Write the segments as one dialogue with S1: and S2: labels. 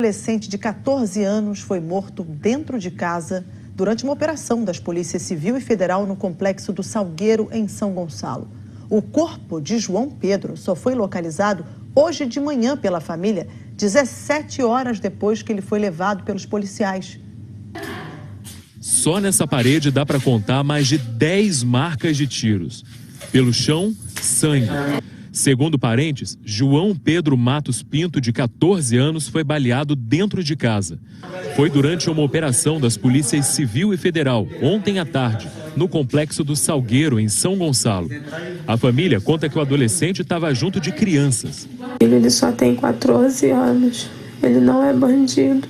S1: Adolescente de 14 anos foi morto dentro de casa durante uma operação das polícias civil e federal no complexo do Salgueiro, em São Gonçalo. O corpo de João Pedro só foi localizado hoje de manhã pela família, 17 horas depois que ele foi levado pelos policiais.
S2: Só nessa parede dá para contar mais de 10 marcas de tiros. Pelo chão, sangue. Segundo parentes, João Pedro Matos Pinto, de 14 anos, foi baleado dentro de casa. Foi durante uma operação das polícias civil e federal, ontem à tarde, no complexo do Salgueiro, em São Gonçalo. A família conta que o adolescente estava junto de crianças.
S3: Ele só tem 14 anos, ele não é bandido.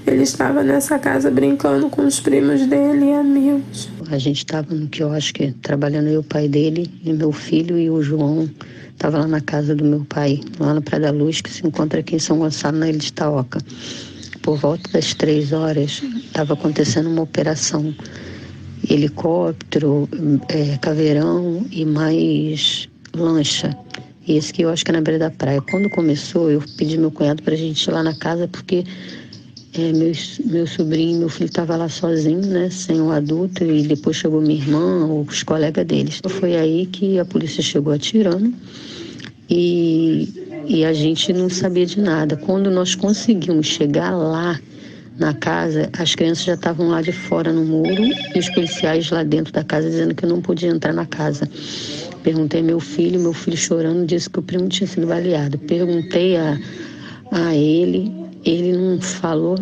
S3: Ele estava nessa casa brincando com os primos dele e amigos.
S4: A gente estava no quiosque, trabalhando eu, o pai dele, e meu filho e o João. Estava lá na casa do meu pai, lá na Praia da Luz, que se encontra aqui em São Gonçalo, na Ilha de Itaoca. Por volta das 3 horas, estava acontecendo uma operação. Helicóptero, caveirão e mais lancha. E esse quiosque é na beira da praia. Quando começou, eu pedi meu cunhado para a gente ir lá na casa, porque meu sobrinho e meu filho estavam lá sozinhos, né, sem o adulto, e depois chegou minha irmã, os colegas deles. Foi aí que a polícia chegou atirando e a gente não sabia de nada. Quando nós conseguimos chegar lá na casa, as crianças já estavam lá de fora no muro e os policiais lá dentro da casa dizendo que eu não podia entrar na casa. Perguntei ao meu filho chorando, disse que o primo tinha sido baleado. Perguntei a ele não falou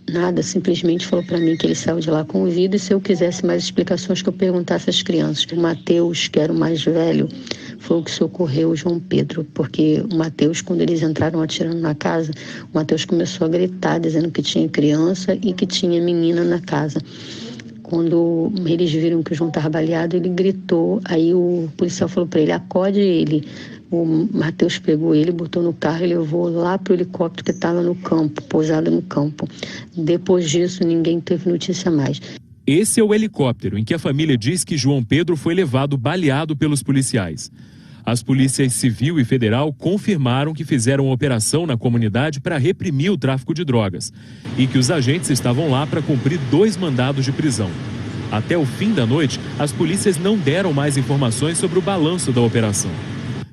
S4: nada, simplesmente falou para mim que ele saiu de lá com vida e se eu quisesse mais explicações que eu perguntasse às crianças. O Matheus, que era o mais velho, foi o que socorreu o João Pedro, porque o Matheus, quando eles entraram atirando na casa, o Matheus começou a gritar, dizendo que tinha criança e que tinha menina na casa. Quando eles viram que o João estava baleado, ele gritou, aí o policial falou para ele, acorde ele. O Matheus pegou ele, botou no carro e levou lá para o helicóptero que estava no campo, pousado no campo. Depois disso, ninguém teve notícia mais.
S2: Esse é o helicóptero em que a família diz que João Pedro foi levado baleado pelos policiais. As polícias civil e federal confirmaram que fizeram uma operação na comunidade para reprimir o tráfico de drogas e que os agentes estavam lá para cumprir 2 mandados de prisão. Até o fim da noite, as polícias não deram mais informações sobre o balanço da operação.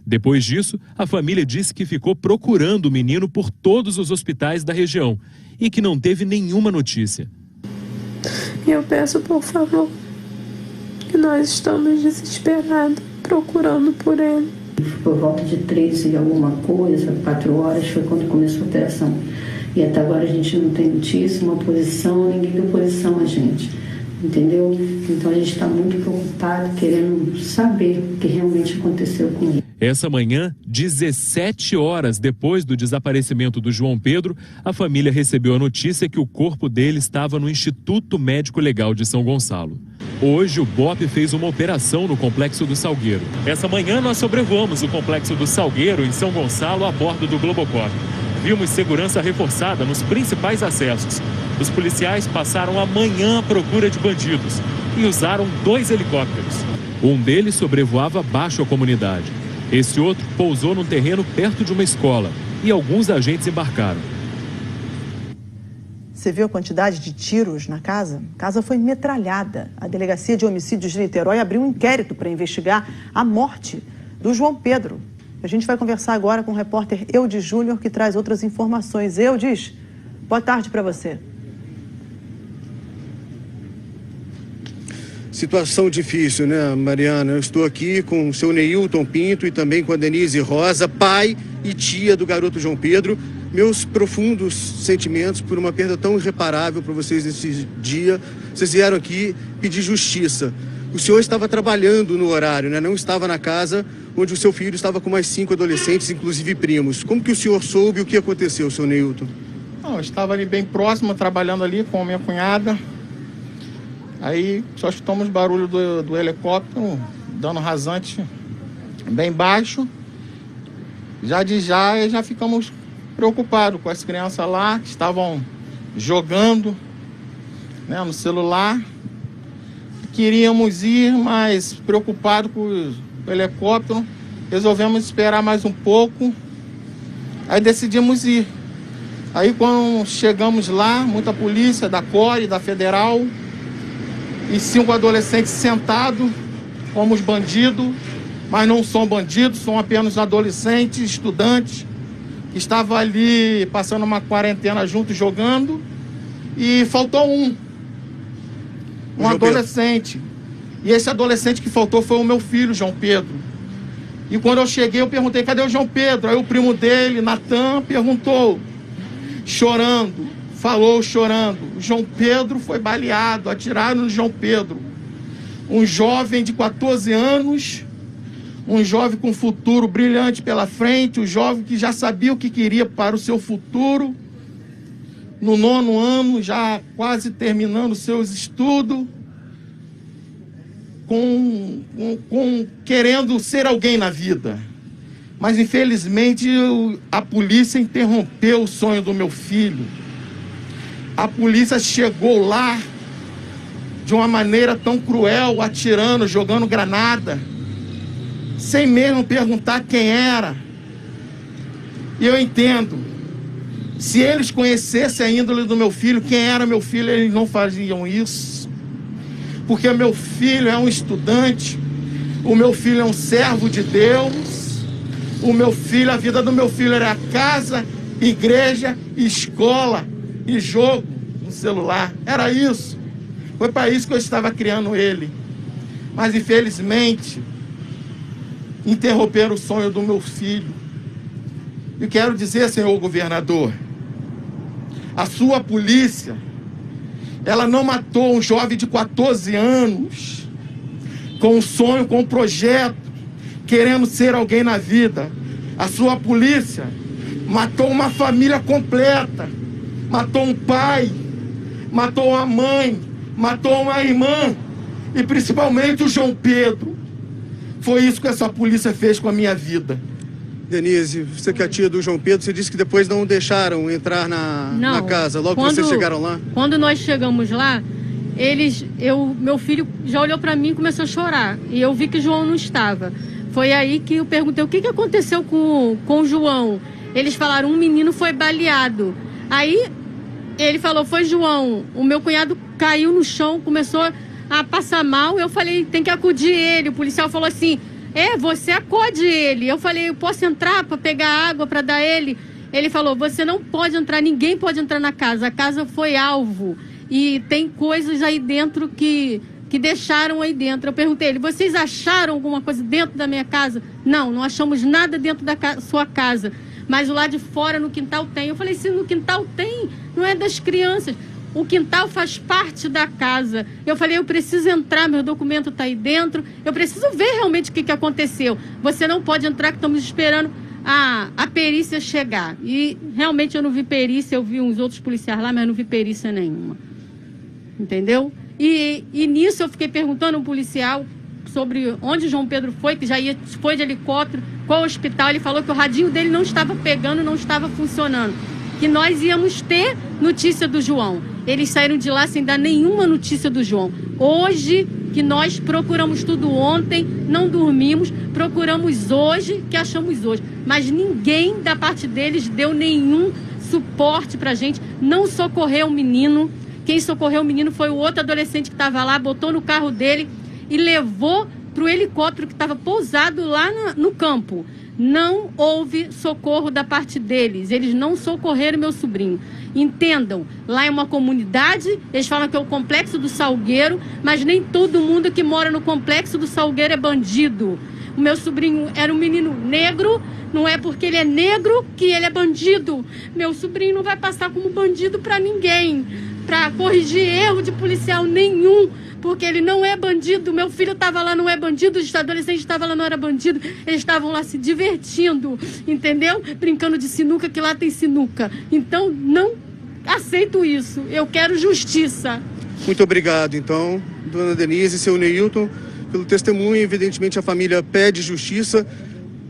S2: Depois disso, a família disse que ficou procurando o menino por todos os hospitais da região e que não teve nenhuma notícia.
S3: Eu peço, por favor, que nós estamos desesperados, procurando por ele.
S4: Por volta de 3 e alguma coisa, 4 horas, foi quando começou a operação. E até agora a gente não tem notícia, uma posição, ninguém deu posição a gente. Entendeu? Então a gente está muito preocupado, querendo saber o que realmente aconteceu com ele.
S2: Essa manhã, 17 horas depois do desaparecimento do João Pedro, a família recebeu a notícia que o corpo dele estava no Instituto Médico Legal de São Gonçalo. Hoje, o BOPE fez uma operação no Complexo do Salgueiro. Essa manhã, nós sobrevoamos o Complexo do Salgueiro, em São Gonçalo, a bordo do Globocop. Vimos segurança reforçada nos principais acessos. Os policiais passaram a manhã à procura de bandidos e usaram 2 helicópteros. Um deles sobrevoava abaixo a comunidade. Esse outro pousou num terreno perto de uma escola e alguns agentes embarcaram.
S1: Você viu a quantidade de tiros na casa? A casa foi metralhada. A Delegacia de Homicídios de Niterói abriu um inquérito para investigar a morte do João Pedro. A gente vai conversar agora com o repórter Eudis Júnior, que traz outras informações. Eudis, boa tarde para você.
S5: Situação difícil, né, Mariana? Eu estou aqui com o seu Neilton Pinto e também com a Denise Rosa, pai e tia do garoto João Pedro. Meus profundos sentimentos por uma perda tão irreparável para vocês nesse dia. Vocês vieram aqui pedir justiça. O senhor estava trabalhando no horário, né? Não estava na casa onde o seu filho estava com mais 5 adolescentes, inclusive primos. Como que o senhor soube o que aconteceu, seu Neilton?
S6: Não, eu estava ali bem próximo, trabalhando ali com a minha cunhada. Aí só escutamos barulho do helicóptero, dando rasante bem baixo. Já ficamos preocupados com as crianças lá, que estavam jogando, né, no celular. Queríamos ir, mas preocupados com o helicóptero, resolvemos esperar mais um pouco. Aí decidimos ir. Aí quando chegamos lá, muita polícia da CORE, da Federal, e 5 adolescentes sentados como os bandidos, mas não são bandidos, são apenas adolescentes, estudantes, que estavam ali passando uma quarentena juntos jogando, e faltou um adolescente. E esse adolescente que faltou foi o meu filho, João Pedro. E quando eu cheguei, eu perguntei, cadê o João Pedro? Aí o primo dele, Natan, perguntou, chorando, falou chorando. O João Pedro foi baleado, atiraram no João Pedro. Um jovem de 14 anos, um jovem com futuro brilhante pela frente, um jovem que já sabia o que queria para o seu futuro, no 9º ano, já quase terminando seus estudos, querendo ser alguém na vida. Mas infelizmente a polícia interrompeu o sonho do meu filho. A polícia chegou lá de uma maneira tão cruel, atirando, jogando granada, sem mesmo perguntar quem era. E eu entendo, se eles conhecessem a índole do meu filho, quem era meu filho, eles não faziam isso. Porque meu filho é um estudante, o meu filho é um servo de Deus, o meu filho, a vida do meu filho era casa, igreja, escola e jogo no celular. Era isso. Foi para isso que eu estava criando ele. Mas infelizmente interromperam o sonho do meu filho. E quero dizer, senhor governador, a sua polícia, ela não matou um jovem de 14 anos com um sonho, com um projeto, querendo ser alguém na vida. A sua polícia matou uma família completa, matou um pai, matou uma mãe, matou uma irmã e principalmente o João Pedro. Foi isso que essa polícia fez com a minha vida.
S5: Denise, você que é a tia do João Pedro, você disse que depois não deixaram entrar na casa, logo que vocês chegaram lá?
S7: Quando nós chegamos lá, meu filho já olhou para mim e começou a chorar. E eu vi que o João não estava. Foi aí que eu perguntei, o que aconteceu com o João? Eles falaram, um menino foi baleado. Aí ele falou, foi João. O meu cunhado caiu no chão, começou a passar mal. Eu falei, tem que acudir ele. O policial falou assim, você acode ele. Eu falei, eu posso entrar para pegar água para dar ele? Ele falou, você não pode entrar, ninguém pode entrar na casa. A casa foi alvo e tem coisas aí dentro que deixaram aí dentro. Eu perguntei ele, vocês acharam alguma coisa dentro da minha casa? Não achamos nada dentro da sua casa. Mas o lado de fora, no quintal, tem. Eu falei, se no quintal tem, não é das crianças. O quintal faz parte da casa. Eu falei, eu preciso entrar, meu documento está aí dentro. Eu preciso ver realmente o que aconteceu. Você não pode entrar, que estamos esperando a perícia chegar. E realmente eu não vi perícia, eu vi uns outros policiais lá, mas não vi perícia nenhuma. Entendeu? E nisso eu fiquei perguntando a um policial sobre onde o João Pedro foi, que foi de helicóptero, qual hospital. Ele falou que o radinho dele não estava pegando, não estava funcionando. Que nós íamos ter notícia do João. Eles saíram de lá sem dar nenhuma notícia do João. Hoje, que nós procuramos tudo ontem, não dormimos, procuramos hoje, que achamos hoje. Mas ninguém da parte deles deu nenhum suporte pra gente, não socorreu o menino. Quem socorreu o menino foi o outro adolescente que estava lá, botou no carro dele e levou para o helicóptero que estava pousado lá no campo. Não houve socorro da parte deles. Eles não socorreram meu sobrinho. Entendam, lá é uma comunidade, eles falam que é o Complexo do Salgueiro, mas nem todo mundo que mora no Complexo do Salgueiro é bandido. O meu sobrinho era um menino negro, não é porque ele é negro que ele é bandido. Meu sobrinho não vai passar como bandido para ninguém, para corrigir erro de policial nenhum, porque ele não é bandido. Meu filho estava lá, não é bandido, os adolescentes estavam lá, não era bandido. Eles estavam lá se divertindo, entendeu? Brincando de sinuca, que lá tem sinuca. Então, não aceito isso. Eu quero justiça.
S5: Muito obrigado, então, dona Denise e seu Neilton, pelo testemunho. Evidentemente, a família pede justiça.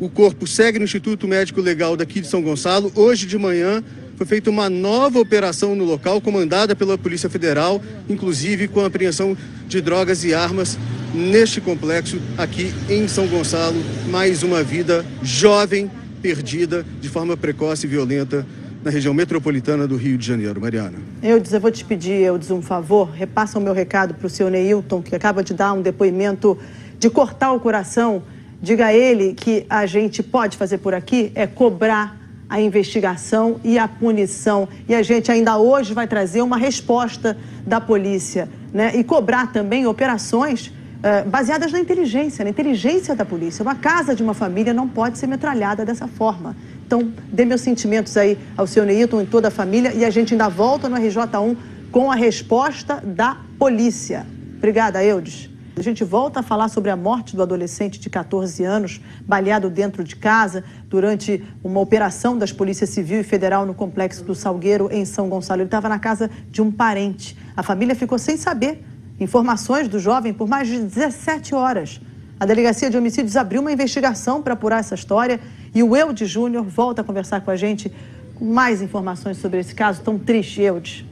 S5: O corpo segue no Instituto Médico Legal daqui de São Gonçalo. Hoje de manhã foi feita uma nova operação no local, comandada pela Polícia Federal, inclusive com a apreensão de drogas e armas neste complexo aqui em São Gonçalo. Mais uma vida jovem perdida de forma precoce e violenta na região metropolitana do Rio de Janeiro. Mariana.
S1: Eudes, eu vou te pedir, Eudes, um favor. Repassa o meu recado para o seu Neilton, que acaba de dar um depoimento de cortar o coração. Diga a ele que a gente pode fazer por aqui é cobrar a investigação e a punição. E a gente ainda hoje vai trazer uma resposta da polícia, né? E cobrar também operações baseadas na inteligência da polícia. Uma casa de uma família não pode ser metralhada dessa forma. Então, dê meus sentimentos aí ao seu Neilton e toda a família. E a gente ainda volta no RJ1 com a resposta da polícia. Obrigada, Eudes. A gente volta a falar sobre a morte do adolescente de 14 anos, baleado dentro de casa durante uma operação das Polícias Civil e Federal no Complexo do Salgueiro, em São Gonçalo. Ele estava na casa de um parente. A família ficou sem saber informações do jovem por mais de 17 horas. A Delegacia de Homicídios abriu uma investigação para apurar essa história e o Eudes Júnior volta a conversar com a gente com mais informações sobre esse caso tão triste, Eudes.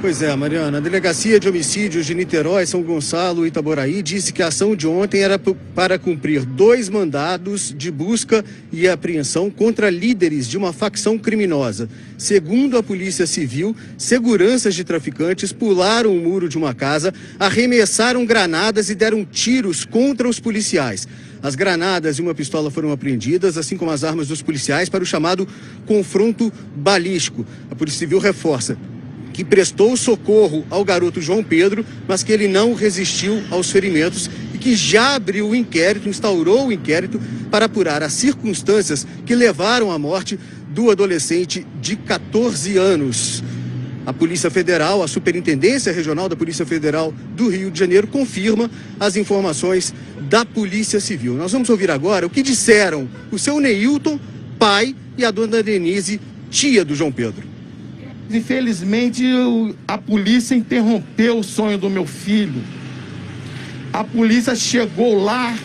S5: Pois é, Mariana, a Delegacia de Homicídios de Niterói, São Gonçalo e Itaboraí disse que a ação de ontem era para cumprir 2 mandados de busca e apreensão contra líderes de uma facção criminosa. Segundo a Polícia Civil, seguranças de traficantes pularam o muro de uma casa, arremessaram granadas e deram tiros contra os policiais. As granadas e uma pistola foram apreendidas, assim como as armas dos policiais, para o chamado confronto balístico. A Polícia Civil reforça que prestou socorro ao garoto João Pedro, mas que ele não resistiu aos ferimentos e que já abriu o inquérito, instaurou o inquérito para apurar as circunstâncias que levaram à morte do adolescente de 14 anos. A Polícia Federal, a Superintendência Regional da Polícia Federal do Rio de Janeiro, confirma as informações da Polícia Civil. Nós vamos ouvir agora o que disseram o seu Neilton, pai, e a dona Denise, tia do João Pedro.
S6: Infelizmente, a polícia interrompeu o sonho do meu filho. A polícia chegou lá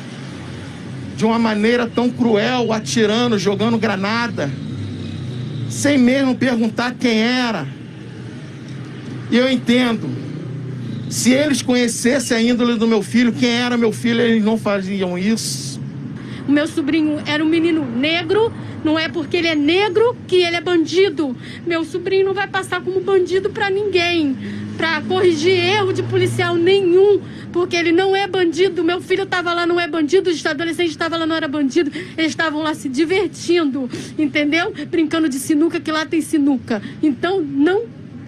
S6: de uma maneira tão cruel, atirando, jogando granada, sem mesmo perguntar quem era. E eu entendo, se eles conhecessem a índole do meu filho, quem era meu filho, eles não faziam isso.
S7: O meu sobrinho era um menino negro. Não é porque ele é negro que ele é bandido. Meu sobrinho não vai passar como bandido para ninguém, para corrigir erro de policial nenhum, porque ele não é bandido. Meu filho estava lá, não é bandido, o adolescente estava lá, não era bandido. Eles estavam lá se divertindo, entendeu? Brincando de sinuca, que lá tem sinuca. Então, não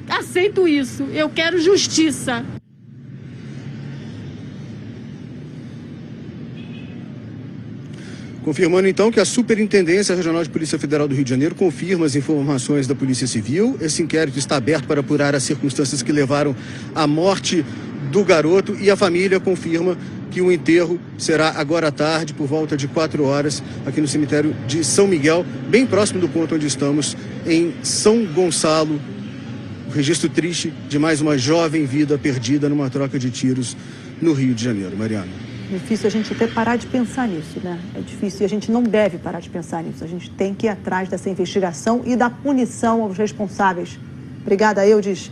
S7: aceito isso. Eu quero justiça.
S5: Confirmando então que a Superintendência Regional de Polícia Federal do Rio de Janeiro confirma as informações da Polícia Civil. Esse inquérito está aberto para apurar as circunstâncias que levaram à morte do garoto e a família confirma que o enterro será agora à tarde, por volta de 4 horas, aqui no cemitério de São Miguel, bem próximo do ponto onde estamos, em São Gonçalo. O registro triste de mais uma jovem vida perdida numa troca de tiros no Rio de Janeiro. Mariana.
S1: Difícil a gente até parar de pensar nisso, né? É difícil e a gente não deve parar de pensar nisso. A gente tem que ir atrás dessa investigação e da punição aos responsáveis. Obrigada, Eudes.